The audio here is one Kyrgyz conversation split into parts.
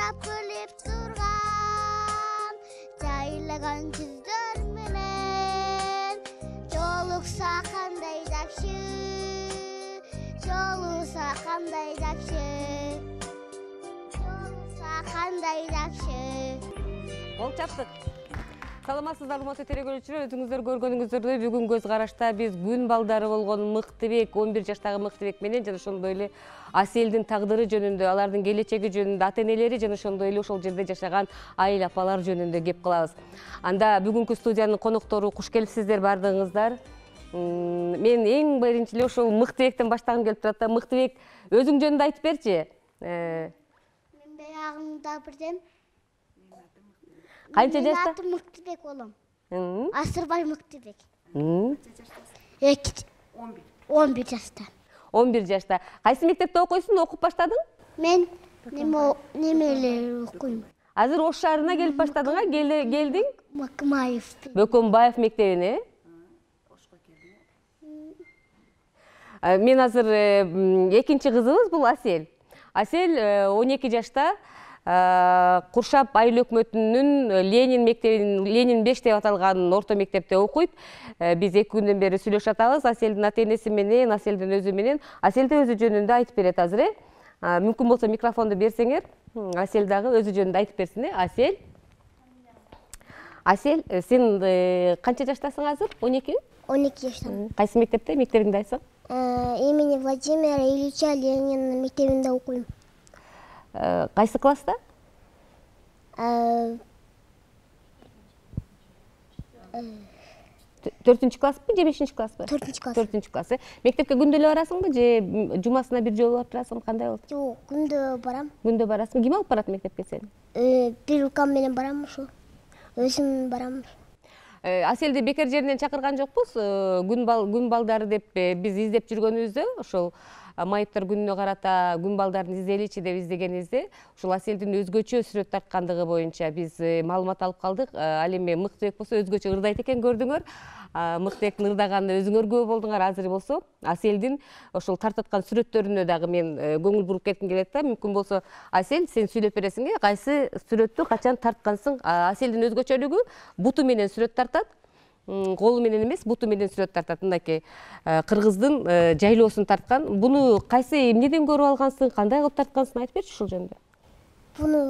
сурап күлүп турган жайлаган жүздөр менен жолукса кандай жакшы жолукса кандай жакшы жолукса кандай жакшы Ол чаптык. Саламатсыздар, урматтуу телекөрүүчүлөр, өзүңүздөр көргөнүңүздөрдөй бүгүн көз карашта биз күн балдары болгон Мыктыбек, 11 жаштагы Мыктыбек менен жана ошондой эле Аселдин тагдыры жөнүндө, алардын келечеги жөнүндө, ата-энелери жана ошондой эле ошол жерде жашаган айыл апалар жөнүндө кеп кылабыз. Анда бүгүнкү студиянын коноктору куш келипсиздер бардыгыңыздар. Мен эң биринчи эле ошол Мыктыбектен баштагым келип турат да. Мыктыбек, өзүң жөнүндө айтып берчи. Мен баягында бирден Канча жашта? Мен атым Мыктыбек болом. Асырбай Мыктыбек. 11 жашта. 11 жашта. Кайсы мектепте окуйсуң, окуп баштадың? Мен немелер окуйм. Азыр Ош шаарына келип баштадың, келдиң? Макмаев. Бөкөнбаев мектебине. Мен азыр экинчи кызыбыз, бул Асел. Асел 12 жашта. Куршап айыл өкмөтүнүн Ленин мектебинин Ленин 5 деп аталган орто мектепте окуйт. Биз 2 күндөн бери сүйлөшүп атабыз. Аселдин ата-энеси менен, Аселдин өзү менен. Асел да өзү жөнүндө айтып берет азыр. Мүмкүн болсо микрофонду берсеңер, Асел дагы өзү жөнүндө айтып берсин. Асел. Асел, сен канча жаштасың азыр? 12? 12 жаштамын. Кайсы мектепте? Мектебиңди айтсаң? Имени Владимира Ильича Ленина мектебинде окуйм. Кайсы класста? 4-нчү класспы, же 5-нчи класспы? 4-нчү класс. 4-нчү класс. Мектепке күндө эле барасыңбы, же жумасына бир жолу барып турасың, кандай болот? Жок, күндө барам. Күндө барасың. Ким алып барат мектепке сени? Бир укам менен барам ошо. Өзүм барам. Аселди бекер жеринен чакырган жокпуз. Күн балдары деп биз издеп жүргөнүбүздө, ошол майыптар күнүнө карата күн балдарын изделичи деп издегенибизде, ушул Аселдин өзгөчө сүрөт тарткандыгы боюнча биз маалымат алып калдык. Ал эми Мыктыбек болсо өзгөчө ырдайт экен, көрдүңөр. Мыктыбектин ырдаганын өзүңөр күбө болдуңар. Азыр болсо Аселдин ошол тартаткан сүрөттөрүнө дагы мен көңүл буруп кетким келет да. Мүмкүн болсо Асел, сен сүйлөп бересиңби, кайсы сүрөттү качан тарткансың? Аселдин өзгөчөлүгү буту менен сүрөт тартат. Колу менен эмес, буту менен сүрөт тартат. Мынакей кыргыздын жайлоосун тарткан. Буну кайсы эмнеден көрүп алгансың, кандай кылып тарткансың, айтып берчи ушул жөнүндө. Буну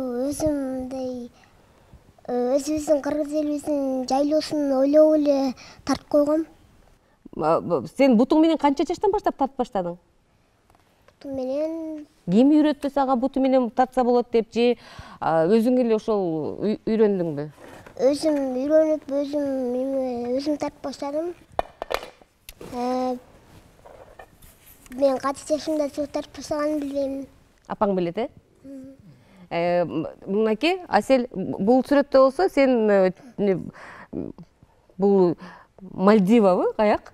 өзүбүздүн кыргыз элибиздин жайлоосун ойлоп эле тартып койгом. Сен бутуң менен канча жаштан баштап тартып баштадың? Буту менен Ким үйрөттү сага буту менен тартса болот деп, же өзүң эле ошол үйрөндүңбү? Өзүм үйрөнүп, өзүм тартып баштадым. Мен кача жашымда сүрөт тартып баштаганын билбейм. Апаң билет, Мынакей, Асел, бул сүрөттө болсо сен бул Мальдивабы, каяк?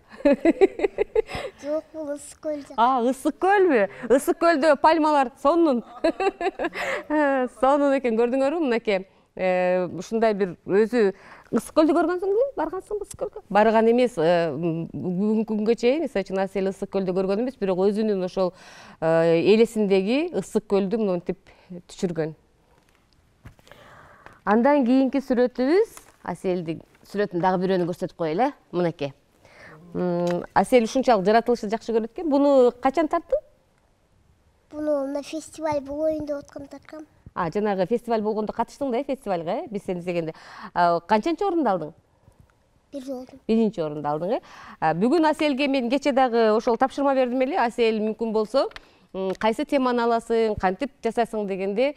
Жок, бул Ысык көл. Ысык көлбү? Ысык көлдө пальмалар сонун. Сонун экен, көрдүңөрбү? Мынакей. Ушундай бир өзү Ысык көлдү көргөнсүңбү? Баргансыңбы Ысык көлгө? Барган эмес, бүгүнкү күнгө чейин, мисалы үчүн Асел Ысык көлдү көргөн эмес, бирок өзүнүн ошол элесиндеги Ысык көлдү мынтип түшүргөн. Андан кийинки сүрөтүбүз, Аселдин сүрөтүн дагы бирөөнү көрсөтүп коелу, мынакей. Асел ушунчалык жаратылышты жакшы көрөт экен. Буну качан тарттың? Буну мына фестиваль болоюн деп атканда тарткам. Жанагы фестиваль болгондо катыштың да, фестивалга, биз сени издегенде. Канчанчы орунду алдың? 1 орунду алдың, Бүгүн Аселге мен кече дагы ошол тапшырма бердим эле. Асел, мүмкүн болсо, кайсы теманы аласың, кантип жасайсың дегенде,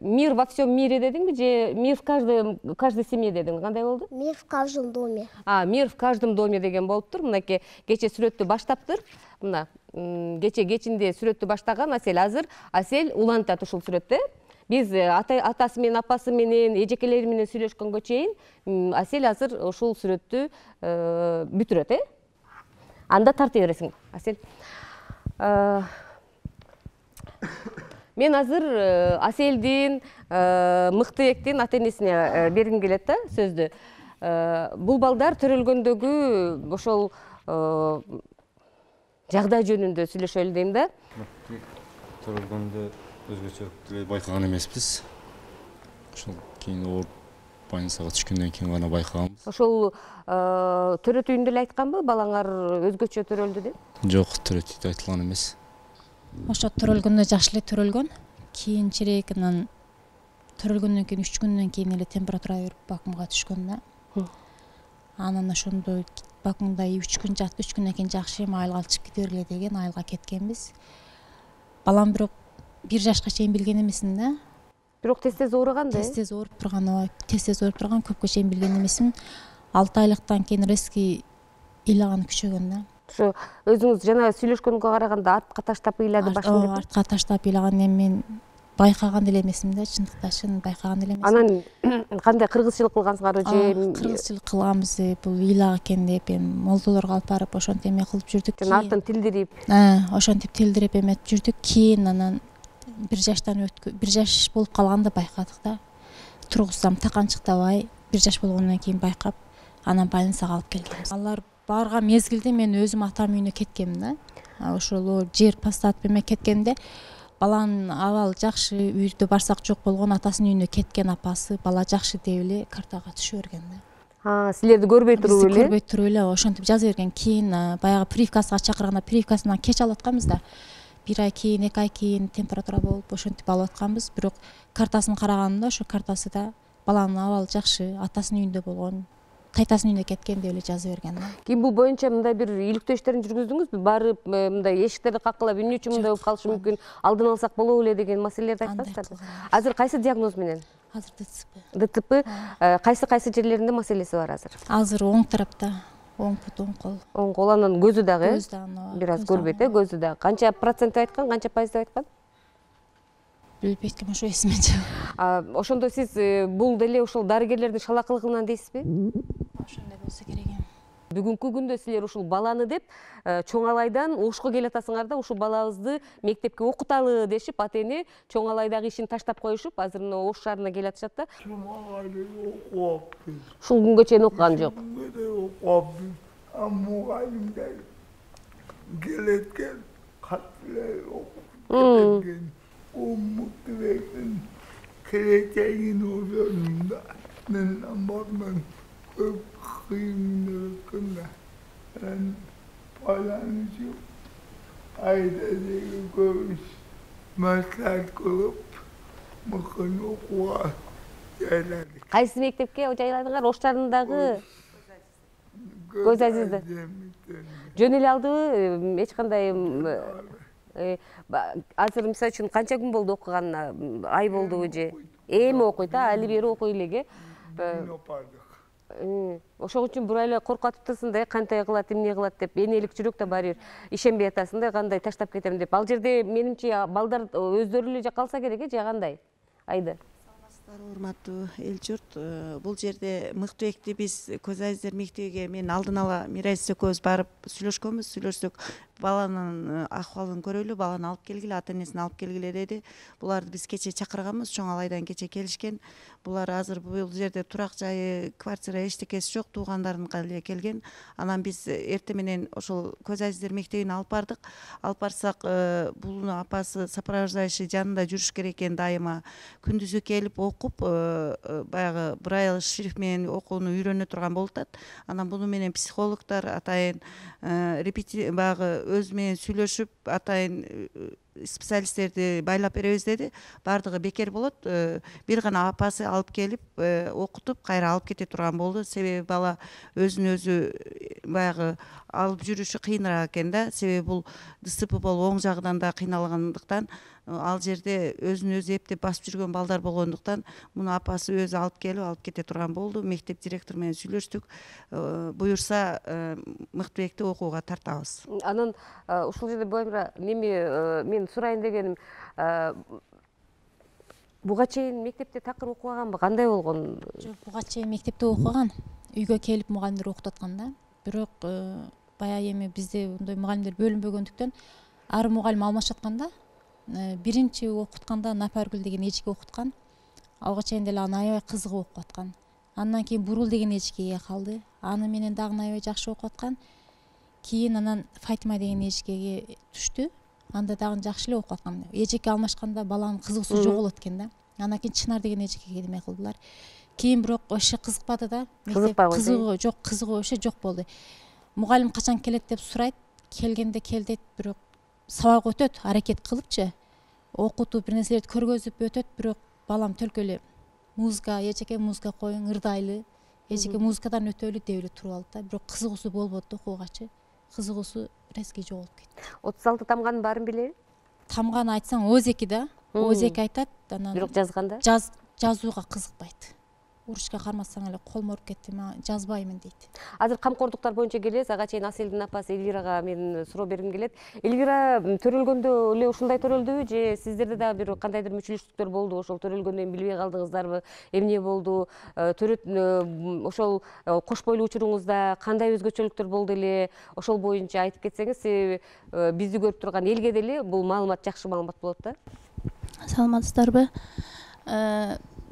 мир во всем мире дедиңби, же мир в каждой семье дедиң? Кандай болду? Мир в каждом доме. Мир в каждом доме деген болуптур. Мынакей кече сүрөттү баштаптыр. Мына кечинде сүрөттү баштаган Асел. Азыр Асел улантат ушул сүрөттө. Биз атасы менен, апасы менен, эжекелери менен сүйлөшкөнгө чейин Асел азыр ушул сүрөттү бүтүрөт, Анда тарта бересиң, Асел. Мен азыр Аселдин, Мыктыбектин ата-энесине бергим келет да сөздү. Бул балдар төрөлгөндөгү ошол жагдай жөнүндө сүйлөшөлү дейм да. Төрөлгөндө өзгөчөлүктү эле байкаган эмеспиз. Ошол кийин ооруп больницага түшкөндөн кийин гана байкаганбыз. Ошол төрөт үйүндө эле айтканбы балаңар өзгөчө төрөлдү деп? Жок, төрөт үйдө айтылган эмес. Ошо төрөлгөндө жакшы эле төрөлгөн. Кийинчерээк анан төрөлгөндөн кийин 3 күндөн кийин эле температура берип бакымга түшкөн да. Анан ошондо бакымда 3 күн жатты, 3 күндөн кийин жакшы эми айылга алып чыгып кете бергиле деген айылга кеткенбиз. Балам бирок 1 жашка чейин билген эмесмин да. Бирок тез ооруган да. Тез ооруп турган, тез ооруп турган, көпкө чейин билген эмесмин. 6 айлыктан кийин резкий ыйлаган күчөгөн да. Ошо өзүңүз жана сүйлөшкөнгө караганда артка таштап ыйлады башын деп. Артка таштап ыйлаган эми мен байкаган деле эмесмин да, чындыкта чын байкаган деле эмесмин. Анан кандай кыргызчылык кылгансыңарбы же? Кыргызчылык кылганбыз, бул ыйлак экен деп эми молдолорго алып барып ошентип эме кылып жүрдүк. Жана артын тилдирип. Ошентип тилдирип эметип жүрдүк. Кийин анан 1 жаштан 1 жаш болуп калганда байкадык да. Тургузсам таканчыктабай 1 жаш болгондон кийин байкап, анан больницага алып келгенбиз. Алар барган мезгилде мен өзүм атам үйүнө кеткенмин да. Ошол жер пастатып эме кеткенде баланын абалы жакшы, үйдө барсак жок болгон, атасынын үйүнө кеткен апасы бала жакшы деп эле картага түшө берген да. Силерди көрбөй туруп эле? Көрбөй туруп эле ошентип жаза берген. Кийин баягы прививкасына чакырганда прививкасынан кеч алып атканбыз да. 1 ай кийин, 2 ай кийин температура болуп ошентип алып атканбыз. Бирок картасын караганда ошо картасыда баланын абалы жакшы, атасынын үйүндө болгон, тайтасынын үйүнө кеткен деп эле жаза берген да. Кийин бул боюнча мындай бир иликтөө иштерин жүргүздүңүзбү? Барып мындай эшиктерди каккылап эмне үчүн мындай болуп калышы мүмкүн, алдын алсак болобу эле деген маселелерди айтпайсыздарбы? Азыр кайсы диагноз менен? Азыр ДЦП. ДЦП кайсы жерлеринде маселеси бар азыр? Азыр оң тарапта, оң бут, оң кол. Оң кол, анан көзү дагы? Көз дагы бир аз көрбөйт, көзү дагы. Канча процент деп айткан, канча пайыз деп айткан? Билбейт экенмин, ошо эсиме жок. Ошондо сиз бул деле ошол дарыгерлердин шалакылыгынан дейсизби? Ошондой болсо керек эми. Бүгүнкү күндө силер ушул баланы деп чоң алайдан ошко келатасыңар да, ушул балабызды мектепке окуталы дешип, ата эне чоң алайдагы ишин таштап коюшуп, азыр мына Ош шаарына келатышат да. Ушул күнгө чейин окуган жок. Мугалимдер келеткен каттылар окуп кеткен. Муктубектин келечегин ойлонумда мен амбармын көп кыйындыкында байланышып айдадегі көбіс маслихат кылып мыкын окууга жайладык. Кайсы мектепке жайладыңар? Ош шаарындагы Көз Азизде. Жөн эле алдыбы? Эч кандай азыр мисалы үчүн канча күн болду окуганына? Ай болдубу же? Эми окуйт, али бери окуй элеге. Ошол үчүн бура эле коркуп атыптырсың да, кандай кылат, эмне кылат деп, энелик жүрөк да барыбир ишенбей атасың да, кандай таштап кетем деп. Ал жерде менимче балдар өздөрү эле калса керек, же кандай? Айда. Урматтуу эл журт, бул жерде Мыктыбекти биз Көз Азиздер мектебиге мен алдын ала Мирайсыз экөөбүз барып сүйлөшкөнбүз. Баланын акыбалын көрөлү, баланы алып келгиле, ата энесин алып келгиле деди. Буларды биз кече чакырганбыз, чоң алайдан кече келишкен. Булар азыр бул жерде турак жайы, квартира эчтекеси жок, туугандарыныкы эле келген. Анан биз эртең менен ошол Көз Азиздер мектебине алып бардык. Алып барсак, булун апасы сопровождающий жанында жүрүш керек экен дайыма. Күндүзү келип окуп, баягы Braille шрифт менен окууну үйрөнө турган болуп атат. Анан буну менен психологдор атайын баягы өз менен сүйлөшүп, атайын специалисттерди байлап беребиз деди. Бардыгы бекер болот. Бир гана апасы алып келип, окутуп, кайра алып кете турган болду. Себеби бала өзүн өзү баягы алып жүрүшү кыйыныраак экен да. Себеби бул ДЦП болуп оң жагынан да кыйналгандыктан, ал жерде өзүн өзү эптеп басып жүргөн балдар болгондуктан, муну апасы өзү алып келип, алып кете турган болду. Мектеп директору менен сүйлөштүк. Буюрса, Мыктыбекти окууга тартабыз. Анан ушул жерде мен сурайын дегеним, буга чейин мектепте такыр окубаганбы? Кандай болгон? Жок, буга чейин мектепте окуган. Үйгө келип мугалимдер окутуп аткан да. Бирок баягы эми бизде мындай мугалимдер бөлүнбөгөндүктөн, ар мугалим алмашып атканда, биринчи окутканда Напаргүл деген эжеке окуткан. Ага чейин деле аны аябай кызыгып окуп аткан. Андан кийин Бурул деген эжекеге калды. Аны менен дагы аябай жакшы окуп аткан. Кийин анан Фатима деген эжекеге түштү. анда дагы жакшы эле окуп аткам. Эжеке алмашканда баланын кызыгуусу жоголот экен да. Андан кийин Чынар деген эжекеге неме кылдылар. Кийин бирок вообще кызыкпады да. Кызыгуу жок, кызыгуу вообще жок болду. Мугалим качан келет деп сурайт, келгенде кел дейт, бирок сабак өтөт, аракет кылыпчы. Окутуп бир нерселерди көргөзүп өтөт, бирок балам төлкө эле музыка, эжеке музыка коюң, ырдайлы. Эжеке музыкадан өтөлү деп эле туруп алды да, бирок кызыгуусу болбоду да окуугачы. Кызыгуусу резко жоголуп кетти. 36 тамганын баарын билеби? Тамганы айтсаң Озеки да. Озеки айтат, анан Бирок жазганда? Жазууга кызыкпайт. Урушка кармасаң эле колум ооруп кетти, мен жазбаймын дейт. Азыр камкордуктар боюнча келебиз. Ага чейин Аселдин апасы Эльвирага мен суроо бергим келет. Эльвира төрөлгөндө эле ушундай төрөлдүбү же сиздерде дагы бир кандайдыр мүчүлүштүктөр болду? Ошол төрөлгөндөн кийин билбей калдыңыздарбы? Эмне болду? Ошол кош бойлуу учуруңузда кандай өзгөчөлүктөр болду эле? Ошол боюнча айтып кетсеңиз, бизди көрүп турган элге деле бул маалымат жакшы маалымат болот да. Саламатсыздарбы?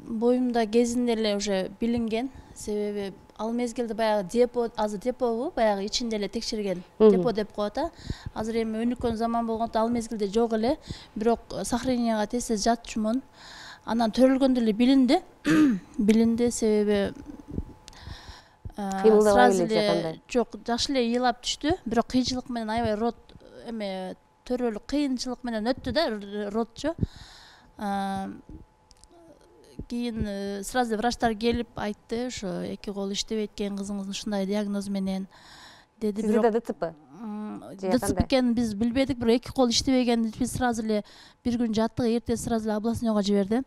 Боюмда кезинде эле уже билинген, себеби ал мезгилде баягы депо, азыр депобу, баягы ичинде эле текшерген депо деп коет а. Азыр эми өнүккөн заман болгондо ал мезгилде жок эле, бирок сохраненияга тез жатчумун. Анан төрөлгөндө эле билинди. Билинди, себеби сразу эле жок, жакшы эле ыйлап түштү, бирок кыйынчылык менен аябай рот эме төрөлүп кыйынчылык менен өттү да ротчу. Кийин сразу врачтар келип айтты, ошо эки кол иштебейт экен, кызыңыздын ушундай диагноз менен деди. Сизде ДЦП? ДЦП экенин биз билбедик, бирок эки кол иштебегенди биз сразу эле бир күн жаттык, эртеси сразу эле областнойго жиберди.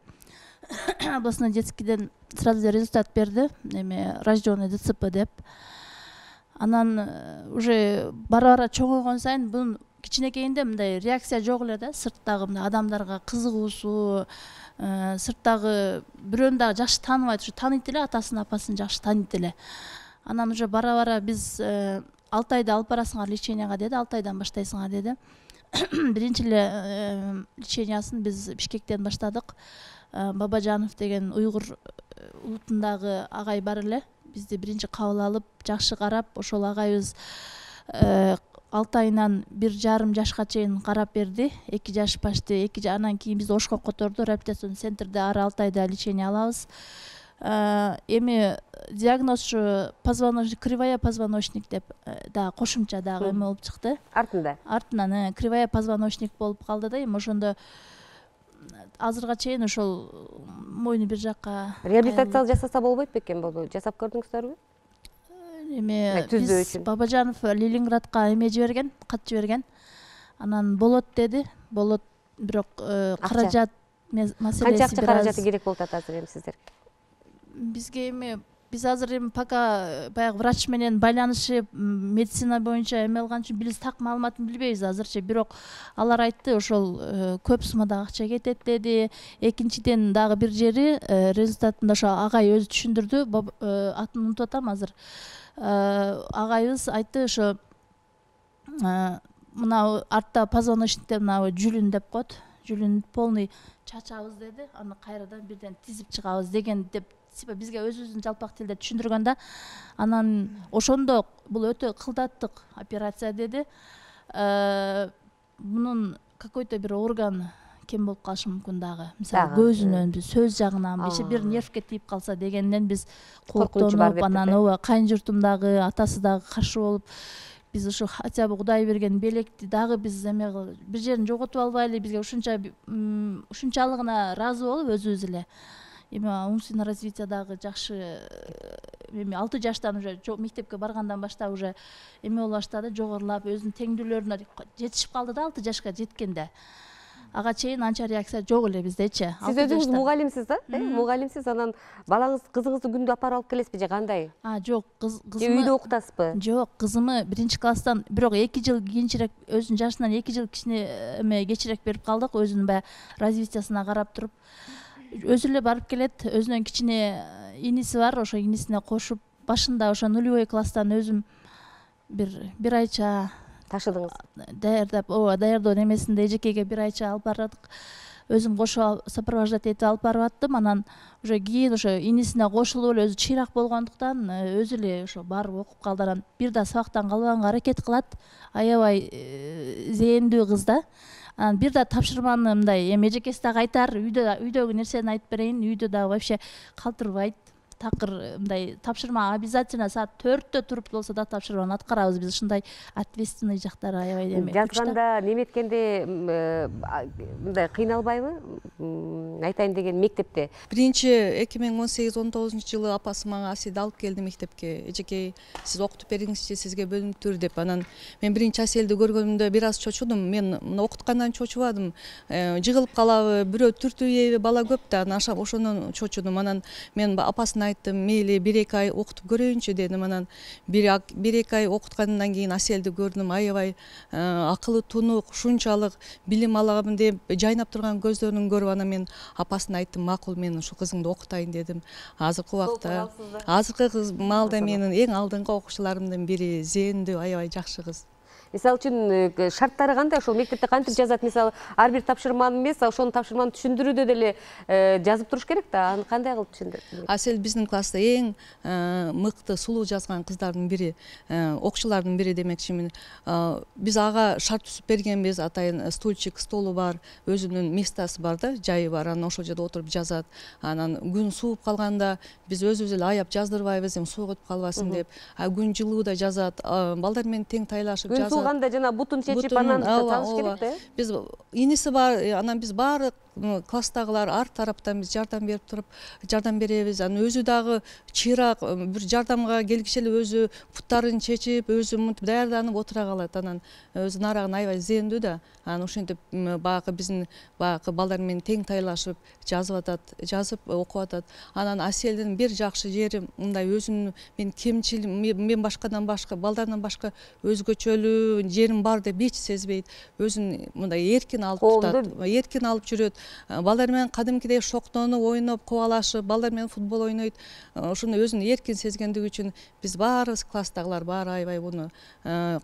Областной детскийден сразу эле результат берди, эме рожденный ДЦП деп. Анан уже бара-бара чоңойгон сайын бунун кичинекейинде мындай реакция жок эле да, сырттагы мындай адамдарга кызыгуусу, сырттагы бирөөнү дагы жакшы тааныбайт, ушу тааныйт эле, атасын апасын жакшы тааныйт эле. Анан уже бара-бара биз 6 айда алып барасыңар леченияга деди, 6 айдан баштайсыңар деди. Биринчи эле лечениясын биз Бишкектен баштадык. Бабажанов деген уйгур улутундагы агай бар эле, бизди биринчи кабыл алып, жакшы карап, ошол агайыбыз 6 айынан 1,5 жашка чейин карап берди. 2 жаш почти, анан кийин бизди Ошко которду, реабилитацион центрде ар 6 айда лечение алабыз. Эми диагнозчу позвоночник, кривая позвоночник деп да кошумча дагы эме болуп чыкты. Артынан кривая позвоночник болуп калды да, эми ошондо азырга чейин ошол мойну бир жакка. Реабилитация жасаса болбойт бекен, болду? Жасап көрдүңүздөрбү? Эме биз Бабажанов Ленинградка эме жиберген, кат жиберген. Анан болот деди, болот, бирок каражат маселеси. Канча акча каражаты керек болуп атат азыр эми сиздерге? Бизге эми биз азыр эми пока баягы врач менен байланышып, медицина боюнча эме алган үчүн биз так маалыматын билбейбиз азырчы, бирок алар айтты, ошол көп суммада акча кетет деди. Экинчиден дагы бир жери результатында ошо агай өзү түшүндүрдү, атын унутуп атам азыр. Агайыбыз айтты, ошо мына артта позвоночникте мына жүлүн деп коет, жүлүн полный чачабыз деди, аны кайрадан бирден тизип чыгабыз деген деп бизге өзүбүздүн жалпак тилде түшүндүргөн да. Анан ошондо бул өтө кылдаттык операция деди. Мунун какой-то бир орган кем болуп калышы мүмкүн дагы. Мисалы көзүнөн, сөз жагынан, бир нервке тийип калса дегенден биз корктонуп, анан кайын журтумдагы атасы дагы каршы болуп, биз ушу хотя бы Кудай берген белекти дагы биз эме бир жерин жоготуп албайлы, бизге ушунчалыгына ыраазы болуп өзүбүз эле. Эми умственное развитие дагы жакшы, эми 6 жаштан уже мектепке баргандан баштап уже эме боло баштады, жогорулап, өзүнүн теңдүүлөрүнө жетишип калды да, 6 жашка жеткенде. Ага чейин анча реакция жок эле биздечи. Сиз өзүңүз мугалимсиз да? Мугалимсиз, анан балаңыз, кызыңызды күндө апарып алып келесизби же кандай? Жок, кызымды үйдө окутасызбы? Жок, кызымы 1-класстан, бирок 2 жыл кийинчерээк, өзүнүн жашынан 2 жыл кичине эме кечирээк берип калдык, өзүнүн баягы развитиясына карап туруп. Өзү эле барып келет, өзүнөн кичине иниси бар, ошо инисине кошуп, башында ошо нулевой класстан өзүм бир айча ташыдыңыз. Даярдоо немесинде эжекеге бир айча алып барадык. Өзүм кошуп сопровождать этип алып барып аттым. Анан уже кийин ошо инисине кошулуп эле өзү чыйрак болгондуктан өзү эле ошо барып окуп калды. Анан бир да сабактан калбаганга аракет кылат. Аябай зээндүү кыз да. Анан бир да тапшырманы мындай эми эжекеси дагы айтар, үйдөгү нерсени айтып берейин, үйдө дагы вообще калтырбайт. Такыр мындай тапшырма обязательно саат 4-тө туруп болсо да тапшырманы аткарабыз. Биз ушундай ответственный жактары аябай эме. Жазганда неметкенде мындай кыйналбайбы? Айтайын деген мектепте. Биринчи 2018-19 жылы апасы мага Аселди алып келди мектепке. Эжекей, сиз окутуп бериңизчи, сизге бөлүнүптүр деп. Анан мен биринчи Аселди көргөнүмдө бир аз чочудум. Мен мына окуткандан чочубадым. Жыгылып калабы, бирөө түртүп ийеби, бала көп да. Анан ошондон чочудум. Анан мен апасына айттым, мейли 1-2 ай окутуп көрөйүнчү дедим. Анан 1-2 ай окуткандан кийин Аселди көрдүм, аябай акылы тунук, ушунчалык билим аламын деп жайнап турган көздөрүн көрүп, анан мен апасына айттым, макул, мен ушул кызыңды окутайын дедим. Азыркы убакта, азыркы маалда менин эң алдыңкы окуучуларымдын бири, зээндүү, аябай жакшы кыз. Мисалы үчүн шарттары кандай? Ошол мектепте кантип жазат? Мисалы ар бир тапшырманы эмес, ошонун тапшырманы түшүндүрүүдө деле жазып туруш керек да. Аны кандай кылып түшүндүрөт? Асел биздин класста эң мыкты, сулуу жазган кыздардын бири, окуучулардын бири демекчимин. Биз ага шарт түзүп бергенбиз, атайын стульчик, столу бар, өзүнүн местасы бар да, жайы бар. Анан ошол жерде отуруп жазат. Анан күн сууп калганда биз өзүбүз эле аяп жаздырбайбыз, эми суугуп калбасын деп. Күн жылууда жазат, балдар менен тең тайлашып жазат. Кандай жана бутун чечип анан жазыш керек да. Биз иниси бар, анан биз баары класстагылар ар тараптан биз жардам берип туруп, жардам беребиз. Анан өзү дагы чыйраак бир жардамга келгиче эле өзү буттарын чечип, өзү мынтип даярданып отура калат. Анан өзү нарагын аябай зээндүү да. Анан ошентип баягы биздин баягы балдар менен тең тайлашып жазып атат, жазып окуп атат. Анан Аселдин бир жакшы жери мындай өзүнүн мен кемчил, мен башкадан башка, балдардан башка өзгөчөлүү жерим бар деп эч сезбейт. Өзүн мындай эркин алып турат, эркин алып жүрөт. Балдар менен кадимкидей шоктонуп, ойноп, кубалашып, балдар менен футбол ойнойт. Ошону өзүн эркин сезгендиги үчүн биз баарыбыз класстагылар баары аябай буну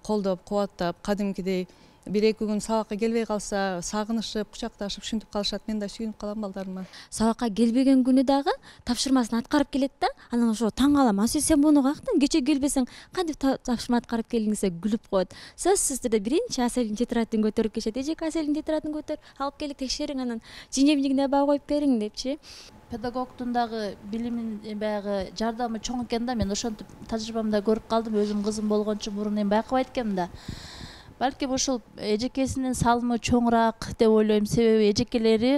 колдоп, кубаттап, кадимкидей 1-2 күн сабакка келбей калса, сагынышып, кучакташып, ушинтип калышат. Мен да сүйүнүп калам балдарыма. Сабакка келбеген күнү дагы тапшырмасын аткарып келет да. Анан ошо таң калам. Асел, сен буну каяктан кече келбесең, кантип тапшырма аткарып келдиң десе күлүп коет. Сөзсүз түрдө биринчи Аселдин тетрадын көтөрүп келишет. Эжеке, Аселдин тетрадын көтөр, алып келип текшериң, анан жинемдигине баа коюп бериң депчи. Педагогдун дагы билимин баягы жардамы чоң экен да. Мен ошентип тажрыйбамда көрүп калдым. Өзүм кызым болгончу мурун эми байкабайт экенмин да. Балким ушул эжекесинин салымы чоңураак деп ойлойм. Себеби эжекелери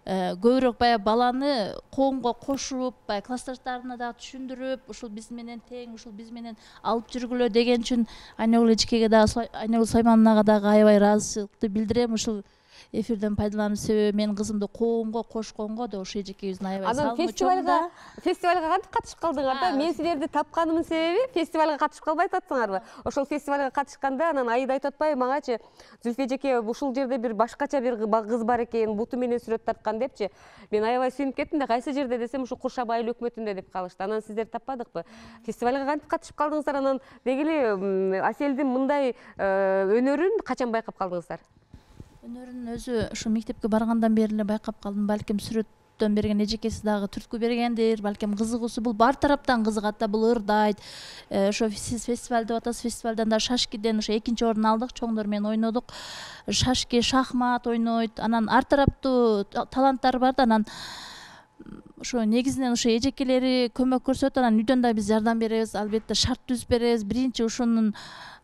көбүрөөк баягы баланы коомго кошуп, баягы классташтарына да түшүндүрүп, ушул биз менен тең, ушул биз менен алып жүргүлө деген үчүн Айнагүл эжекеге дагы, Айнагүл Саймановнага дагы аябай ыраазычылыкты билдирем. Ушул эфирден пайдаланып, себеби мен кызымды коомго кошконго да ошо эжекебиздин аябай салымы чоң да. Фестивалга кантип катышып калдыңар да? Мен силерди тапканымдын себеби фестивалга катышып калбай атасыңарбы? Ошол фестивалга катышканда анан Аида айтып атпайбы магачы, Зүлфия эжеке, ушул жерде бир башкача бир кыз бар экен, буту менен сүрөт тарткан депчи. Мен аябай сүйүнүп кеттим да, кайсы жерде десем, ушу Куршаб айыл өкмөтүндө деп калышты. Анан сиздерди таппадыкпы? Фестивалга кантип катышып калдыңыздар? Анан деги эле Аселдин мындай өнөрүн качан байкап калдыңыздар? Өнөрүн өзү ушу мектепке баргандан бери эле байкап калдым. Балким сүрөттөн берген эжекеси дагы түрткү бергендир. Балким кызыгуусу бул бар тараптан кызыгат да, бул ырдайт. Ошо сиз фестиваль деп атасыз, фестивалдан да шашкиден ошо 2-нчи орун алдык, чоңдор менен ойнодук. Шашки, шахмат ойнойт. Анан ар тараптуу таланттар бар да. Анан ошо негизинен ошо эжекелери көмөк көрсөтөт. Анан үйдөн да биз жардам беребиз, албетте шарт түзүп беребиз. Биринчи ушунун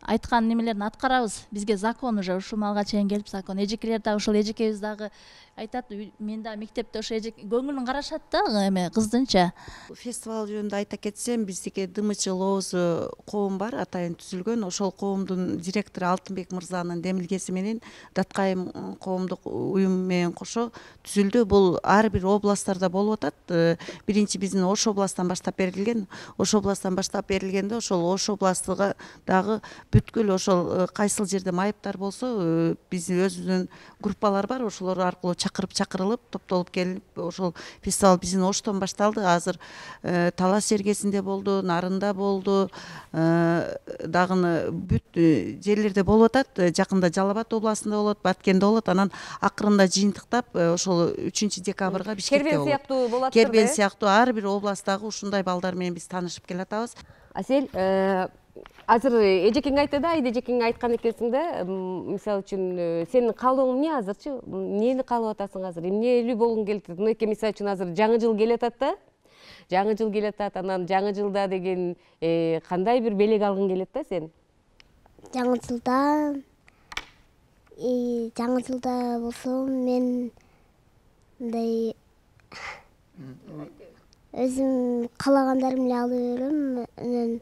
айткан немелерин аткарабыз. Бизге закон уже ушул малга чейин келип закон. Эжекелер дагы ошол эжекебиз дагы айтат, мен да мектепте ошо эжеке көңүлүн карашат да, эме кыздынча. Фестиваль жөнүндө айта кетсем, биздики ДМЧ Лоозу коом бар, атайын түзүлгөн. Ошол коомдун директору Алтынбек мырзанын демилгеси менен Даткайым коомдук уюм менен кошо түзүлдү. Бул ар бир областтарда болуп атат. Биринчи биздин Ош областан баштап берилген. Ош областан баштап берилгенде ошол Ош областыга дагы бүткүл ошол кайсыл жерде майыптар болсо, биздин өзүбүздүн группалар бар, ошолор аркылуу чакырылып, топтолуп келип, ошол фестиваль биздин Оштон башталды. Азыр Талас жергесинде болду, Нарында болду, дагы бүт жерлерде болуп атат. Жакында Жалал Абад областында болот, Баткенде болот. Анан акырында жыйынтыктап ошол 3 декабрга Бишкекте болот. Кербен сыяктуу болот. Кербен сыяктуу ар бир областтагы ушундай балдар менен биз таанышып келатабыз. Асел, азыр эжекең айтты да, Айда эжекең айткан экенсиң да, мисалы үчүн сенин каалооң эмне азырчы? Эмнени каалап атасың азыр? Эмнелүү болгуң келет? Мынакей мисалы үчүн азыр жаңы жыл келе атат да. Жаңы жыл келе атат, анан жаңы жылда деген кандай бир белек алгың келет да сен? Жаңы жылда болсо мен мындай өзүм каалагандарымды эле алып берем. Анан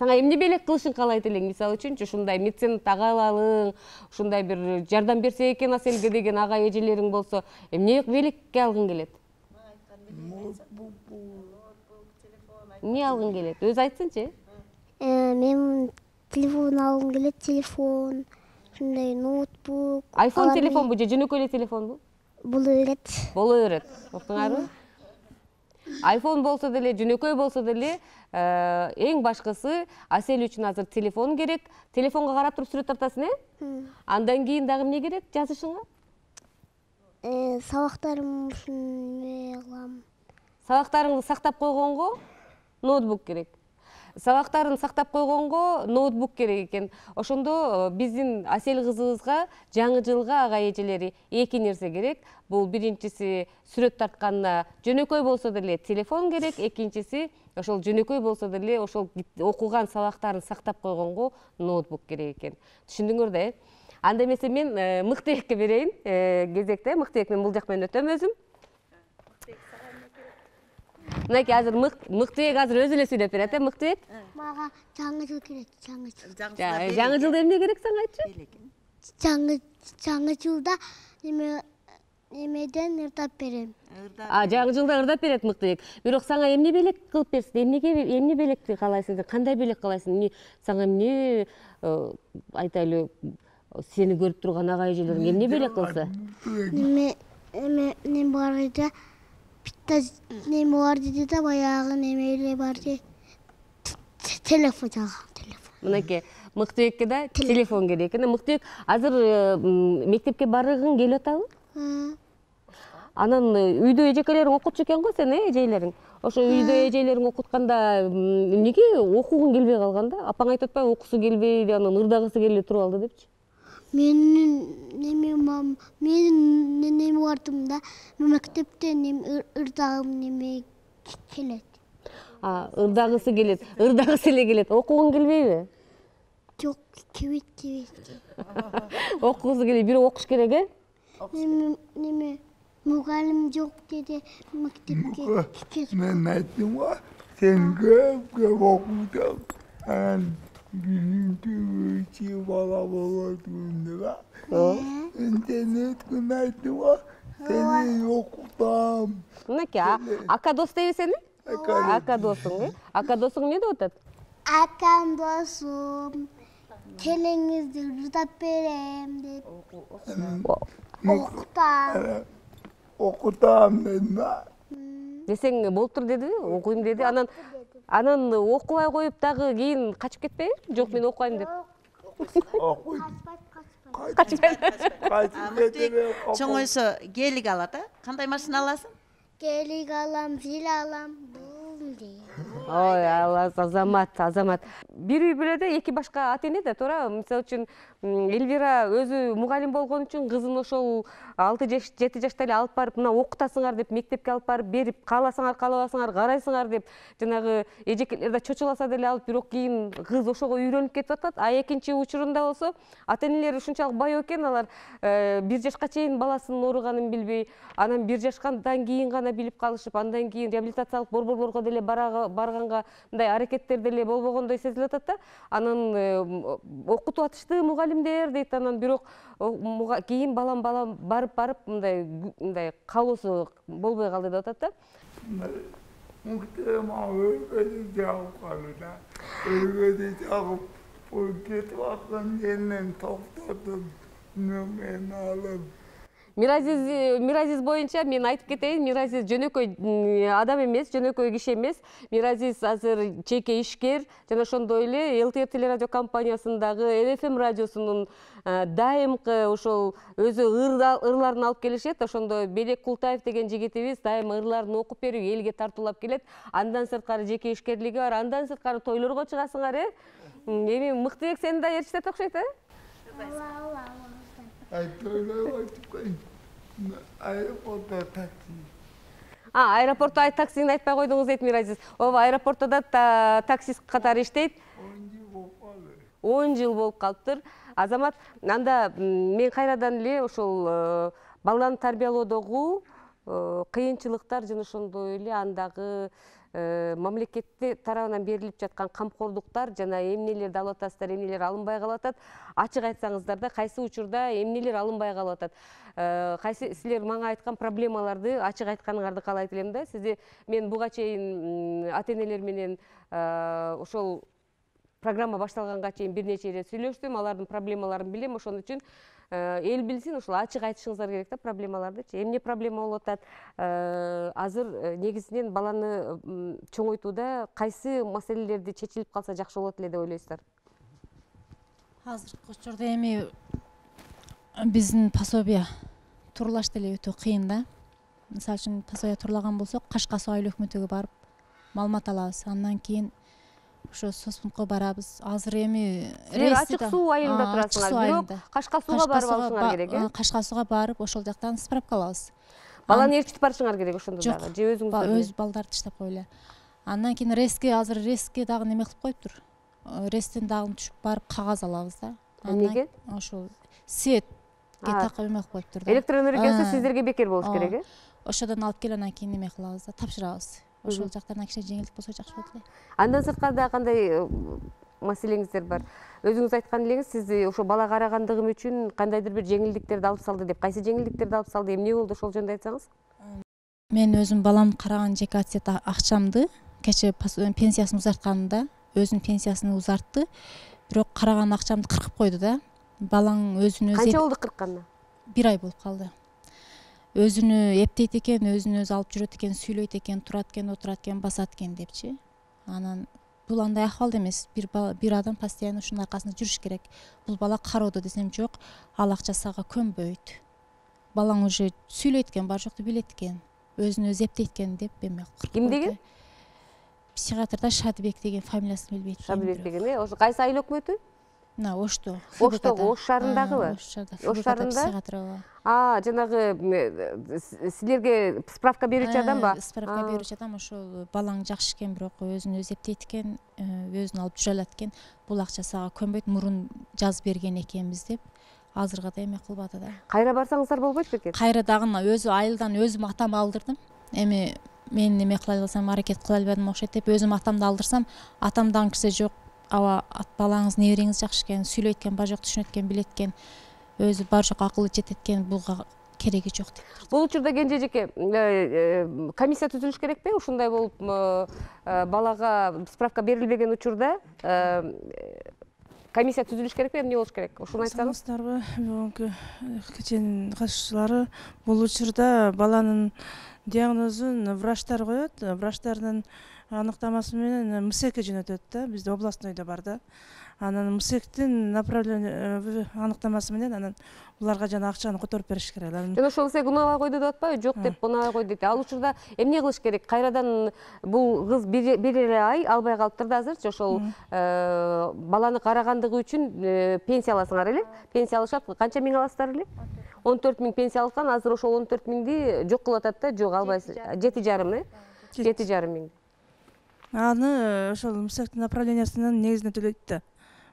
Саңа эмне белек кылышын каалайт элең? Мисалы үчүнчү ушундай меценат агаларың, ушундай бир жардам берсе экен Аселге деген ага эжелериң болсо, эмне белекке алгың келет? Эмне алгың келет? Өзү айтсынчы. Мен телефон алгым келет, телефон, ушундай ноутбук. iPhone телефонбу же жөнөкөй эле телефонбу? Боло берет. Боло берет. Уктуңарбы? iPhone болсо деле, жөнөкөй болсо деле, эң башкысы Асел үчүн азыр телефон керек. Телефонго карап туруп сүрөт тартасың, Андан кийин дагы эмне керек жазышыңа? Сабактарым ушун кылам. Сабактарыңды сактап койгонго ноутбук керек. Сабактарын сактап койгонго ноутбук керек экен. Ошондо биздин Асел кызыбызга жаңы жылга ага эжелери эки нерсе керек. Бул биринчиси сүрөт тартканына жөнөкөй болсо деле телефон керек, экинчиси ошол жөнөкөй болсо деле ошол окуган сабактарын сактап койгонго ноутбук керек экен. Түшүндүңөр да? Анда эмесе мен Мыктыбекке берейин кезекте. Мыктыбек, мен бул жак менен өтөм өзүм. Мынакей азыр Мыктыбек азыр өзү эле сүйлөп берет, Мыктыбек? Мага жаңы жыл керек, жаңы жыл. Жаңы жылда эмне керек сага айтчы? Жаңы жылда немеден ырдап берем. Жаңы жылда ырдап берет Мыктыбек. Бирок сага эмне белек кылып берсин? Эмне белекти каалайсың? Кандай белек каалайсың? Сага эмне айтайлы, сени көрүп турган ага эжелериң эмне белек кылса? Неме бар эле. Питта неме бар деди да, баягы неме эле бар де. Телефон жагам, телефон. Мынакей Мыктыбекке да телефон керек. Мыктыбек, азыр мектепке баргың келип атабы? Анан үйдө эжекелериң окутчу экен го сени, эжелериң. Ошо үйдө эжелериң окутканда эмнеге окугуң келбей калган да? Апаң айтып атпайбы, окусу келбейди, анан ырдагысы келип туруп алды депчи? Менин неме бардым да, мектептен ырдагым неме келет. Ырдагысы келет, ырдагысы эле келет. Окугуң келбейби? Жок, келбейт. Окугусу келет, бирок окуш керек, Неме мугалим жок деди мектепке. Мен айттым го, сен көп окуйсаң, анан gününtü bala günde internet günaydı var seni okutam. Ne ki? Aka dost evi seni? Aka dostun. Aka dostun ne de otat? Akam dostum. Telengizde rıdap verem de. Okutam. Okutam dedim. Desең болуптур деди, окуйм деди. Анан окубай коюп дагы кийин качып кетпейби? Жок, мен окуйм деп. Чоңойсо келик алат, кандай машина аласың? Келик алам, зил алам. Ой, Алла, азамат. Бир үй бүлөдө эки башка ата эне да, туура. Мисалы үчүн Эльвира өзү мугалим болгон үчүн кызын ошол 6-7 жашта эле алып барып, мына окутасыңар деп мектепке алып барып берип, кааласаңар, каалабасаңар карайсыңар деп жанагы эжекелер да чочуласа деле алып, бирок кийин кыз ошого үйрөнүп кетип атат. А экинчи учурунда болсо ата энелер ушунчалык бай экен, алар 1 жашка чейин баласынын ооруганын билбей, анан 1 жашкадан кийин гана билип калышып, андан кийин реабилитациялык борборлорго деле барганга мындай аракеттер деле болбогондой сезилип атат да. Анан окутуп атышты мугалимдер дейт, анан бирок кийин балам барып мындай каалоосу болбой калды деп атат да. Muhtemelen öyle cevap kalır. Öyle cevap o git bakın yeniden topladım. Numarayı alıp. Миразиз боюнча мен айтып кетейин, Миразиз жөнөкөй адам эмес, жөнөкөй киши эмес. Миразиз азыр жеке ишкер, жана ошондой эле ЛТР телерадио компаниясындагы ЛФМ радиосунун дайымкы ошол өзү ырларын алып келишет. Ошондо Белек Култаев деген жигитибиз дайыма ырларын окуп берип элге тартуулап келет. Андан сырткары жеке ишкерлиги бар, андан сырткары тойлорго чыгасыңар, Эми Мыктыбек сени да ээрчитет окшойт, Аэропортто таксини айтпай койдуңуз дейт Миразиз. Ооба, аэропортто да таксист катары иштейт. 10 жыл болуп калыптыр. Азамат, анда мен кайрадан эле ошол баланы тарбиялоодогу кыйынчылыктар жана ошондой эле андагы мамлекетти тарабынан берилип жаткан камкордуктар жана эмнелерди алып атасыздар, эмнелер алынбай калып атат. Ачык айтсаңыздар да, кайсы учурда эмнелер алынбай калып атат. Кайсы силер мага айткан проблемаларды ачык айтканыңарды каалайт элем да. Сизди мен буга чейин ата-энелер менен ошол программа башталганга чейин бир нече ирет сүйлөштүм, алардын проблемаларын билем, ошон үчүн эл билсин, ошол ачык айтышыңыздар керек да проблемаларды. Эмне проблема болуп атат? Азыр негизинен баланы чоңойтууда кайсы маселелерди чечилип калса жакшы болот эле деп ойлойсуздар? Азыркы учурда эми биздин пособия турлаш деле өтө кыйын да. Мисалы үчүн пособия турлаган болсок, Кашка суу айыл өкмөтүгө барып маалымат алабыз. Андан кийин ошо соцпунктка барабыз. Азыр эми ачык суу айылында турасыңар, бирок Кашка сууга барып алышыңар керек, Кашка сууга барып, ошол жактан справка алабыз. Баланы ээрчитип барышыңар керек ошондо дагы, же өзүңүздөр? Өз балдарды таштап коелу. Андан кийин азыр реске дагы неме кылып коюптур. Рестен дагы түшүп барып кагаз алабыз да. Эмнеге? Ошол светке такып эме кылып коюптур да. Электр энергиясы сиздерге бекер болуш керек, Ошодон алып келип анан кийин неме кылабыз да, тапшырабыз. Ошол жактан кичине жеңилдик болсо жакшы болот эле. Андан сырткары да кандай маселеңиздер бар? Өзүңүз айткан элеңиз, сиз ошо бала карагандыгым үчүн кандайдыр бир жеңилдиктерди алып салды деп. Кайсы жеңилдиктерди алып салды? Эмне болду, ошол жөнүндө айтсаңыз? Мен өзүм балам караган жеке ответ акчамды кече пенсиясын узартканымда өзүнүн пенсиясын узартты. Бирок караган акчамды кыркып койду да. Балаң өзүн өзү Канча болду кыркканына? 1 ай болуп калды. Өзүнү эптейт экен, өзүн өзү алып жүрөт экен, сүйлөйт экен, турат экен, отурат экен, басат экен депчи. Анан бул андай акыбалда эмес. Бир адам постоянно ушунун аркасында жүрүш керек. Бул бала кароодо десем жок, ал акча сага көнбөйт. Балаң уже сүйлөйт экен, бар жокту билет экен, өзүн өзү эптейт экен деп эме кыркып. Ким деген? Психиатрда Шадыбек деген фамилиясын билбейт. Шадыбек деген, ошо кайсы айыл өкмөтү? Ошто. Ош шаарындагыбы? Ош шаарында. Жанагы силерге справка берүүчү адамбы? Справка берүүчү адам ошол балаң жакшы экен, бирок өзүн өзү эптейт экен, өзүн алып жүрө алат экен. Бул акча сага көнбөйт, мурун жазып берген экенбиз деп. Азырга да эме кылбады да. Кайра барсаңыздар болбойт бекен? Кайра дагы өзү айылдан өзүм атам алдырдым. Эми мен неме кыла алсам, аракет кыла албадым окшойт деп өзүм атамды алдырсам, атамдан кирсе жок. Аба балаңыз небериңиз жакшы экен, сүйлөйт экен, бар жок түшүнөт экен, билет экен, өзү бар жок акылы жетет экен, буга кереги жок деп. Бул учурда кенже жеке комиссия түзүлүш керекпи? Ушундай болуп балага справка берилбеген учурда комиссия түзүлүш керекпи? Эмне болуш керек? Ушуну айтсаңыз. Саламатсыздарбы? Бүгүнкү кеченин катышуучулары бул учурда баланын диагнозун врачтар коет. Врачтардын аныктамасы менен МСЭКке жөнөтөт да, бизде областнойдо бар да. Анан МСЭКтин направление аныктамасы менен анан буларга жана акчаны которуп бериш керек. Жана ошол МСЭК унабай койду деп атпайбы? Жок деп унабай койду дейт. Ал учурда эмне кылыш керек? Кайрадан бул кыз бир эле ай албай калыптыр да азырчы, ошол баланы карагандыгы үчүн пенсия аласыңар эле? Пенсия алышат, канча миң аласыздар эле? 14 миң пенсия алышкан, азыр ошол 14 миңди жок кылып атат да, жок албайсыз. 7,5 миң. Аны ошол МСЭКтин направлениясынан негизинен төлөйт да.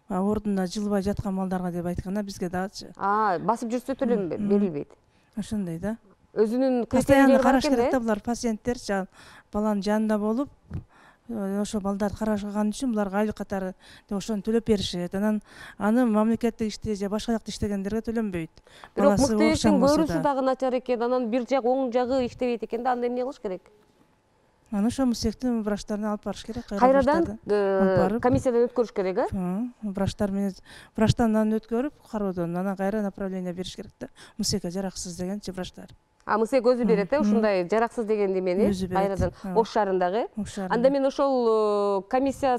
Ордунда жылбай жаткан малдарга деп айтканда бизге дагычы. Басып жүрсө берилбейт. Ошондой да. Өзүнүн постоянно караш керек да, булар пациенттер баланын жанында болуп, ошо балдарды карашкан үчүн буларга айлык катары ошону төлөп беришет. Анан аны мамлекеттик иште же башка жакта иштегендерге төлөнбөйт. Бирок Мыктыбектин көрүүсү дагы начар экен, анан бир жак оң жагы иштебейт экен да, анда эмне кылыш керек? Анан ошо мсектин врачтарына алып барыш керек. Кайрадан комиссиядан өткөрүш керек, Врачтар менен врачтан өткөрүп, кароодон анан кайра направление бериш керек да. Мсекке жараксыз дегенчи врачтар. МСЭК өзү берет, ушундай жараксыз деген немени кайрадан Ош шаарындагы. Анда мен ошол комиссия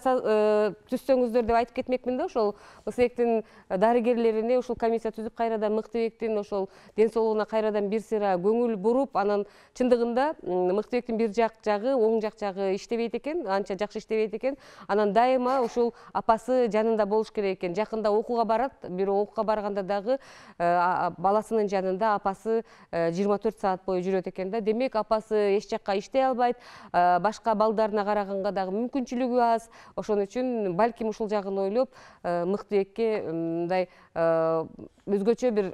түзсөңүздөр деп айтып кетмекмин да, ошол МСЭКтин дарыгерлерине ушул комиссия түзүп кайрадан Мыктыбектин ошол ден соолугуна кайрадан бир сыйра көңүл буруп, анан чындыгында Мыктыбектин бир жагы, оң жагы иштебейт экен, анча жакшы иштебейт экен. Анан дайыма ушул апасы жанында болуш керек экен. Жакында окууга барат, бирок окууга барганда дагы баласынын жанында апасы 24 саат бою жүрөт экен да. Демек апасы эч жакка иштей албайт, башка балдарына караганга дагы мүмкүнчүлүгү аз. Ошон үчүн балким ушул жагын ойлоп, Мыктыбекке мындай өзгөчө бир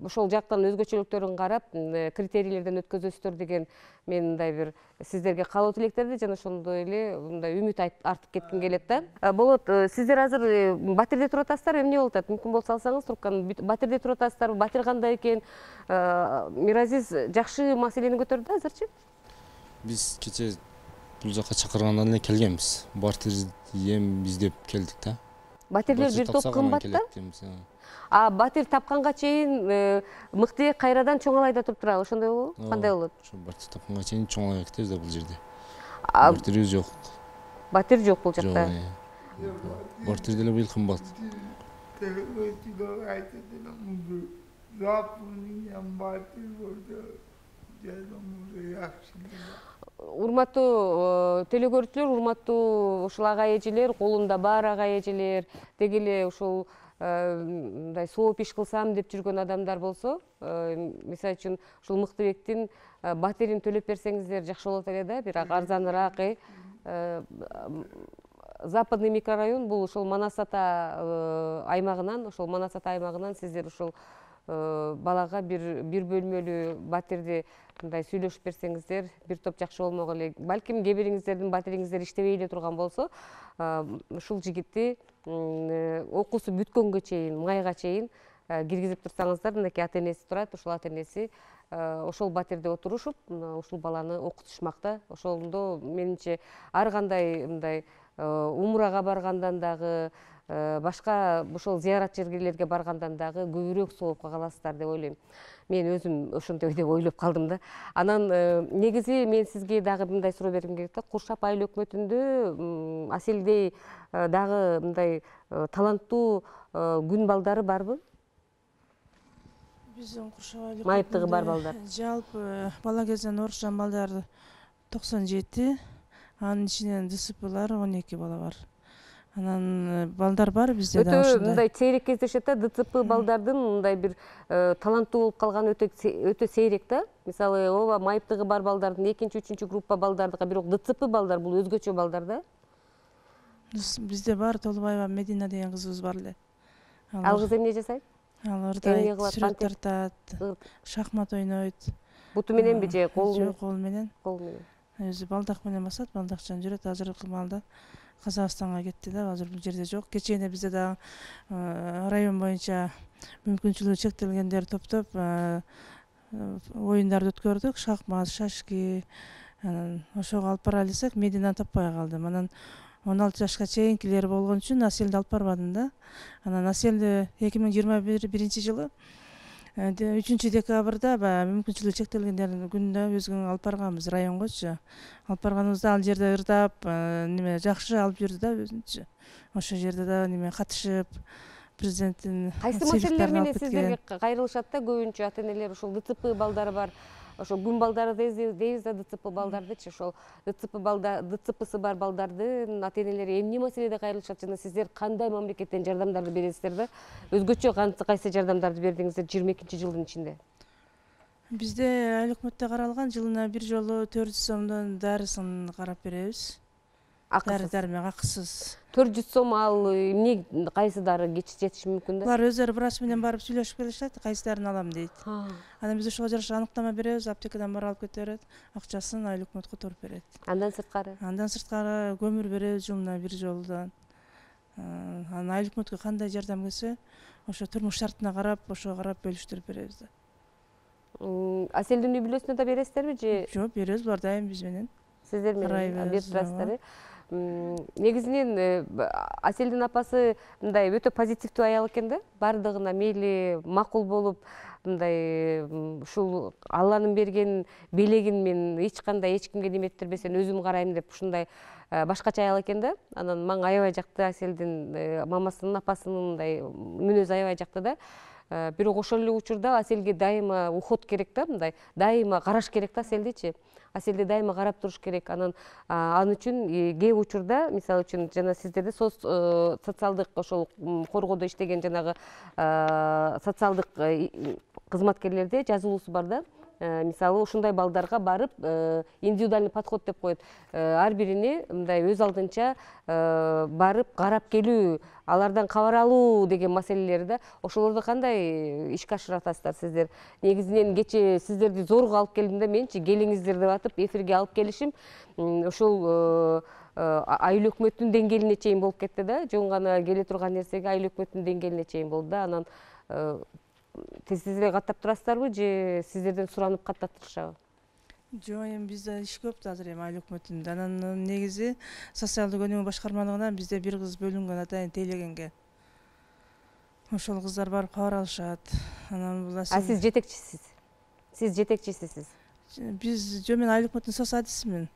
ошол жактан өзгөчөлүктөрүн карап, критерийлерден өткөзөсүздөр деген мен мындай бир сиздерге каалоо тилектерди жана ошондой эле мындай үмүт артып кетким келет да. Болот, сиздер азыр Батирде туруп атасыздар, эмне болуп атат? Мүмкүн болсо алсаңыз трубканы. Батирде туруп атасыздар, Батир кандай экен? Миразиз жакшы маселени көтөрдү азырчы? Биз кече бул жака чакыргандан эле келгенбиз. Батир эм издеп келдик да. Батирлер бир топ кымбат да. Батир тапканга чейин Мыктыбек кайрадан Чоңалайда туруп турабы, ошондой болобу? Кандай болот? Ошо Батир тапканга чейин Чоңалайга кетебиз да бул жерде. Батир жок. Батир жок бул жакта. Батир деле быйыл кымбат. Урматтуу телекөрүүчүлөр, урматтуу ушул ага эжелер, колунда бар ага эжелер, деги эле ушул мындай сооп иш кылсам деп жүргөн адамдар болсо, мисалы үчүн ушул Мыктыбектин батирин төлөп берсеңиздер жакшы болот эле да, бирок арзаныраак. Западный микрорайон бул ошол Манас-Ата аймагынан, сиздер ушул балага бир бөлмөлүү батирди мындай сүйлөшүп берсеңиздер, бир топ жакшы болмок эле. Балким кээ бириңиздердин батириңиздер иштебей эле турган болсо, ушул жигитти окуусу бүткөнгө чейин, майга чейин киргизип турсаңыздар, мынакей ата энеси турат, ушул ата энеси ошол батирде отурушуп, ушул баланы окутушмак да. Ошондо менимче ар кандай мындай умурага баргандан дагы, башка ошол зыярат жерлерге баргандан дагы көбүрөөк соопко каласыздар деп ойлойм. Мен өзүм ошондой деп ойлоп калдым да. Анан негизи мен сизге дагы мындай суроо бергим келет да. Куршап айыл өкмөтүндө Аселдей дагы мындай таланттуу күн балдары барбы? Биздин Куршап айыл майыптыгы бар балдар. Жалпы бала кезден орушкан балдар 97, анын ичинен ДЦПлар 12 бала бар. Анан балдар бар бизде да ушундай. Өтө мындай сейрек кездешет да, ДЦП балдардын мындай бир таланттуу болуп калганы өтө сейрек да. Мисалы, ооба майыптыгы бар балдардын 2-3 группа балдардыга, бирок ДЦП балдар бул өзгөчө балдар да. Бизде бар Толубаева Медина деген кызыбыз бар эле. Ал кыз эмне жасайт? Ал ырдайт, сүрөт тартат, шахмат ойнойт. Буту мененби же колу? Жок, кол менен. Кол менен. Өзү балдак менен басат, балдакчан жүрөт. Азыркы маалда Казакстанга кетти да, азыр бул жерде жок. Кечээне бизде да район боюнча мүмкүнчүлүгү чектелгендер топтоп оюндарды өткөрдүк, шахмат, шашки. Анан ошого алып бара элесек, Мединаны таппай калдым. Анан 16 жашка чейинкилер болгон үчүн Аселди алып барбадым да. Анан Аселди 2021 жылы 3 декабрда мүмкүнчүлүгү чектелгендердин күнүндө өзүң алып барганбыз районгочу. Алып барганыбызда ал жерде ырдап, неме жакшы алып жүрдү да өзүнчө. Ошол жерде да неме катышып, президенттин кайсы маселелер менен сиздерге кайрылышат да көбүнчө ата энелер? Ошол ДЦП балдары бар, ошол күн балдары дейбиз да, ДЦП балдардычы, ошол ДЦПсы бар балдардын ата энелери эмне маселеде кайрылышат жана сиздер кандай мамлекеттен жардамдарды бересиздер да? Өзгөчө кайсы жардамдарды бердиңиздер 22-жылдын ичинде? Бизде айыл өкмөттө каралган жылына бир жолу 400 сомдон дарысын карап беребиз. Дары-дармек акысыз. 400 сом ал эмне, кайсы дары жетиши мүмкүн да? Булар өздөрү врач менен барып сүйлөшүп келишет, кайсы дарыны алам дейт. Анан биз ошого жараша аныктама беребиз, аптекадан барып алып кете берет, акчасын айыл өкмөт которуп берет. Андан сырткары? Андан сырткары көмүр беребиз жылына бир жолудан. Анан айыл өкмөткө кандай жардам келсе, ошо турмуш шартына карап, ошого карап бөлүштүрүп беребиз да. Аселдин үй бүлөсүнө да бересиздерби же? Жок, беребиз, булар дайым биз менен. сиздер карай менен беребиз, берип турасыздар. Негизинен Аселдин апасы мындай өтө позитивдүү аял экен да. Бардыгына мейли макул болуп, мындай ушул Алланын берген белегин мен эч кандай эч кимге неметтирбесен өзүм карайм деп ушундай башкача аял экен да. Анан мага аябай жакты Аселдин мамасынын, апасынын мындай мүнөзү аябай жакты да. Бирок ошол эле учурда Аселге дайыма уход керек да, мындай дайыма караш керек да Аселдичи. Аселди дайыма карап туруш керек. Анан ал үчүн кээ учурда, мисалы үчүн жана сиздерде социалдык ошол коргоодо иштеген жанагы социалдык кызматкерлерде жазылуусу бар да. Мисалы ушундай балдарга барып индивидуальный подход деп коет. Ар бирине мындай өз алдынча барып карап келүү, алардан кабар алуу деген маселелер да. Ошолорду кандай ишке ашыратасыздар сиздер? Негизинен кече сиздерди зорго алып келдим да менчи келиңиздер деп атып эфирге алып келишим ошол айыл өкмөттүн деңгээлине чейин болуп кетти да. Жөн гана келе турган нерсеге айыл өкмөттүн деңгээлине чейин болду да. Анан сиздер каттап турасыздарбы же сиздерден суранып каттатышабы? Жок, эми бизде иш көп да азыр эми айыл өкмөтүндө. Анан негизи социалдык өнүгүү башкармалыгынан бизде бир кыз бөлүнгөн атайын тейлегенге. Ошол кыздар барып кабар алышат. Анан бул сиз жетекчисиз. Сиз жетекчисисиз. Биз мен айыл өкмөтүнүн сосадисимин.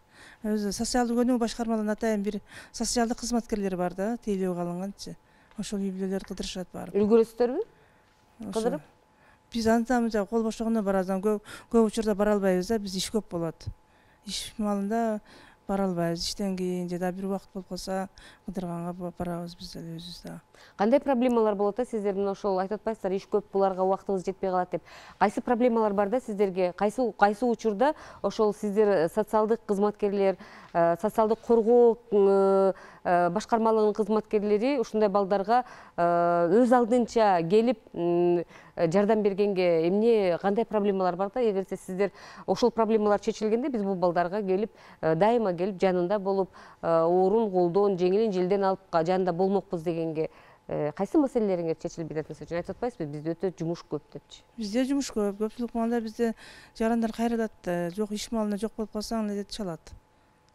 Өзү социалдык өнүгүү башкармалыгынын атайын бир социалдык кызматкерлери бар да, тейлөөгө алынганчы. Ошол үй-бүлөлөр кыдырышат барып. Үлгүрөсүздөрбү? Кыдырып? Биз антамыз кол бошогондо барабыз, көп учурда бара албайбыз да, биз иш көп болот. Иш маалында бара албайбыз, иштен кийин же да бир убакыт болуп калса кыдырганга барабыз биз деле өзүбүз да. Кандай проблемалар болот да сиздер мына ошол айтып атпайсыздар, иш көп, буларга убактыбыз жетпей калат деп. Кайсы проблемалар бар да сиздерге? Кайсы учурда ошол сиздер социалдык кызматкерлер, социалдык коргоо башкармалыгынын кызматкерлери ушундай балдарга өз алдынча келип жардам бергенге эмне кандай проблемалар бар да? Эгерсе сиздер ошол проблемалар чечилгенде биз бул балдарга келип дайыма келип жанында болуп оорун колдон, жеңилин желден алып жанында болмокпуз дегенге кайсы маселелериңер чечилип жатат? Мисалы айтып атпайсызбы, бизде өтө жумуш көп депчи. Бизде жумуш көп, көпчүлүк маалда бизде жарандар кайрылат, жок иш маалына жок болуп калсаң эле чалат.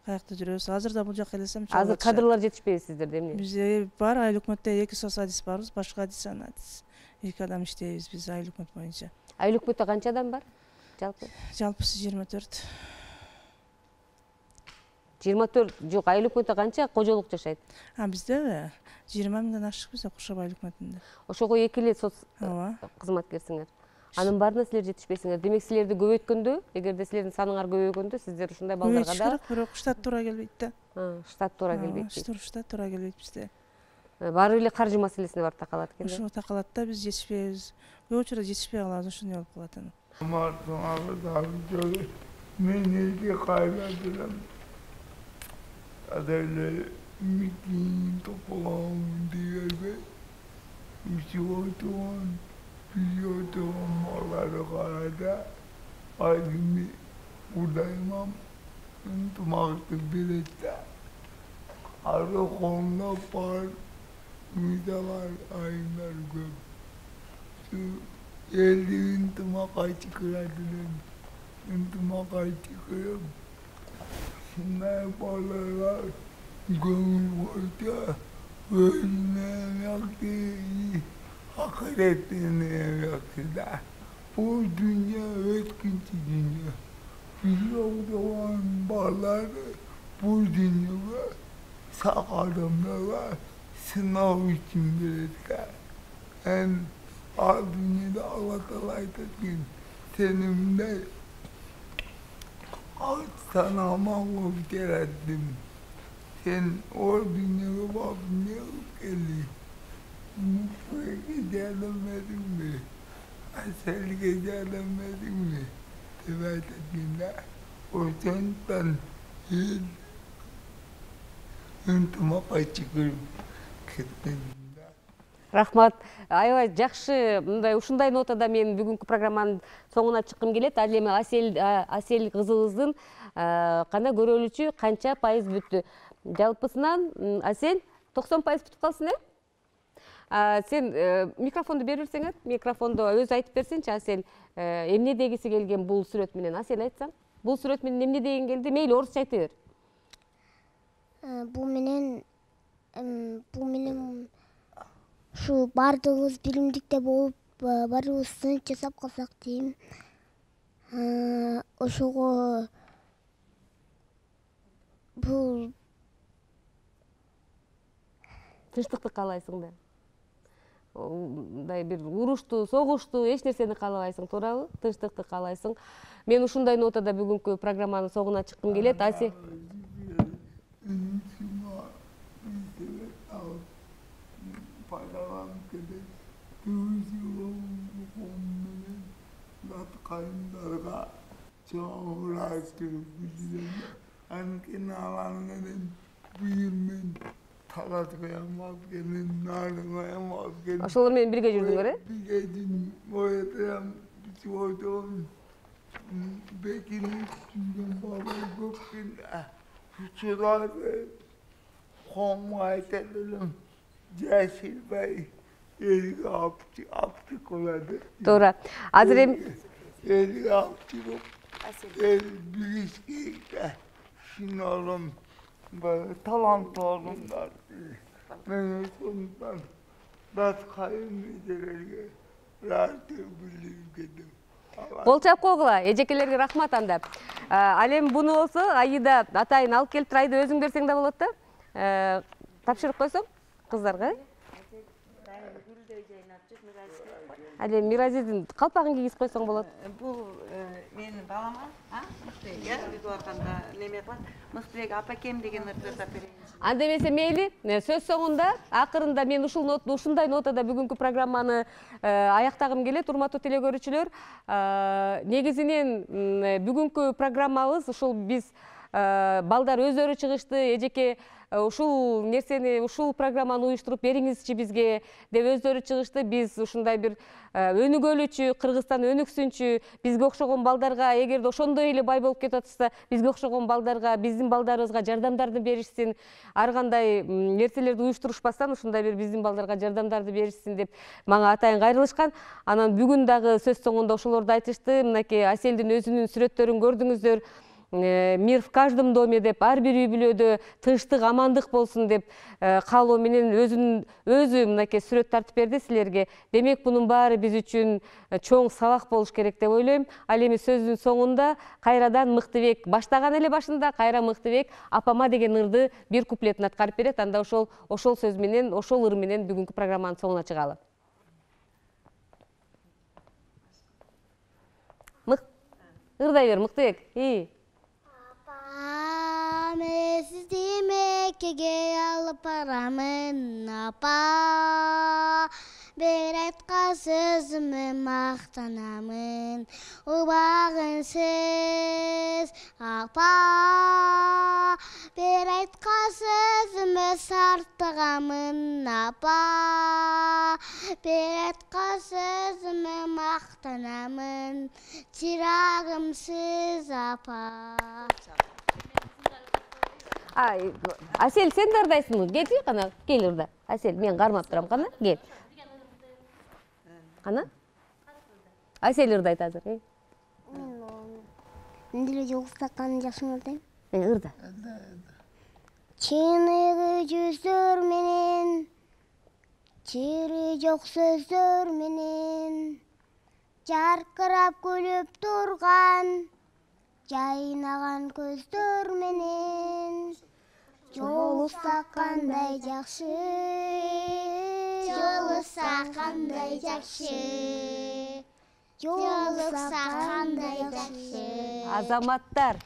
Каякта жүрөбүз. Азыр да бул жака келсем чалат. Азыр кадрлар жетишпейби сиздерде эмне? Бизде бар айыл өкмөттө 2 сосадис барбыз, башка адис анадис. 2 адам иштейбиз биз айыл өкмөт боюнча. Айыл өкмөттө канча адам бар? Жалпы? Жалпысы 24. 24 жок, айыл өкмөттө канча кожолук жашайт? Бизде 20 миңден ашык биз Куршабай айыл өкмөтүндө. Ошого 2 эле соц кызматкерсиңер. Анын баарына силер жетишпейсиңер. Демек силерди көбөйткөндө, эгерде силердин саныңар көбөйгөндө, сиздер ушундай балдарга да бирок штат туура келбейт да. Штат туура келбейт. Штат туура келбейт бизде. Баары эле каржы маселесине барып такалат экен. Ошого такалат да, биз жетишпейбиз. Көп учурда жетишпей калабыз, ошондой болуп калат анан. Мен элге кайладым. Адайлар митинг тополгон дегенде ишиотон Пилотом малары карада айдыми удаймам ынтымақты берет да. Ары қолына бар мидалар айындар көп. Елді ынтымақ айты кырадылын, ынтымақ айты кырым. Сынай балалар көңіл қойда өзіне яқты Hakikaten yakında. Bu dünya ötkinci dünya. Biz olan bağları bu dünyada sağ adamlara sınav için verirler. En al dünyada Allah Teala ayetkin. Senin de sana mağlup yaratdım. Sen o dünyada bakmaya gelin. Mutluğa gelmedin mi? Aselge gelmedin mi? Evet ettiğinde o senden hiç ынтымаққа çıkıp кеткен. Рахмат. Аябай жакшы, мындай ушундай нотада мен бүгүнкү программанын соңуна чыккым келет. Ал эми Асел кызыбыздын кана көрөлүчү канча пайыз бүттү? Жалпысынан Асел 90% бүтүп калсын, Сен микрофонду берип берсең, микрофонду өзү айтып берсеңчи, Асел, эмне дегиси келген бул сүрөт менен? Асел айтсаң, бул сүрөт менен эмне деген келди? Мейли орусча айта бер. Бул менен ушу баардыгыбыз билимдикте болуп баарыбыз сынып жасап калсак дейм. Ошого бул Тынчтыкты каалайсың да. Мындай бир урушту, согушту, эч нерсени каалабайсың, туурабы? Тынчтыкты каалайсың. Мен ушундай нотада бүгүнкү программанын соңуна чыккым келет. Ошолор менен бирге жүрдүңөр, э? Бирге жүрдүм. Bekir'in üstünden baba gökün suçuları konmaya dedim. Cəsil Bey eli aptı koladı. Doğru. Azır eli aptı el bilişkiyle şimdi oğlum böyle talant oğlumlar. Ben sonundan dat kayınlıcılarına rahatı bildim dedim. Кол чап койгула, эжекелерге рахмат анда. Ал эми буну болсо Аида атайын алып келип турайды, өзүң берсең да болот да. Тапшырып койсоң кыздарга. Ал эми Миразидин калпагын кийгизип койсоң болот. Бул менин балама, Мыктыбек, биз барганда неме кылат, Мыктыбек апакем деген ырдырда берейин. Анда эмесе мейли, сөз соңунда, акырында мен ушундай нотада бүгүнкү программаны аяктагым келет, урматтуу теле көрүүчүлөр. Негизинен бүгүнкү программабыз ушул биз балдар өздөрү чыгышты, эжеке ушул нерсени, ушул программаны уюштуруп бериңизчи бизге деп өздөрү чыгышты. Биз ушундай бир өнүгөлүчү, Кыргызстан өнүксүнчү, бизге окшогон балдарга, эгерде ошондой эле бай болуп кетип атса, бизге окшогон балдарга, биздин балдарыбызга жардамдарды беришсин, ар кандай нерселерди уюштурушпастан ушундай бир биздин балдарга жардамдарды беришсин деп мага атайын кайрылышкан. Анан бүгүн дагы сөз соңунда ошолорду айтышты. Мынакей Аселдин өзүнүн сүрөттөрүн көрдүңүздөр. Мир в каждом доме деп, ар бир үй бүлөдө тынчтык, амандык болсун деп каалоо менен өзү мынакей сүрөт тартып берди силерге. Демек, бунун баары биз үчүн чоң сабак болуш керек деп ойлойм. Ал эми сөздүн соңунда кайрадан Мыктыбек баштаган эле башында, кайра Мыктыбек апама деген ырды бир куплетин аткарып берет. Анда ошол сөз менен, ошол ыр менен бүгүнкү программанын соңуна чыгалы. Ырдай бер, Мыктыбек. Мен сизди Меккеге алып барамын, апа. Бир айткан сөзүмө мактанамын, убагынсыз, апа. Бир айткан сөзүмө сартыгамын, апа. Бир айткан сөзүмө мактанамын, чырагымсыз, апа. Асел, сен да ырдайсың, келчи, кана, кел ырда. Асел, мен кармап турам, кана, кел. Кана? Асел ырдайт азыр. Мен деле жогустакан жакшы ырдайм. Ырда. Чыныгы жүздөр менен, чири жок сөздөр менен, жаркырап күлүп турган, жайнаган көздөр менен, жолугса кандай жакшы, жолугса кандай жакшы, жолугса кандай жакшы. Азаматтар,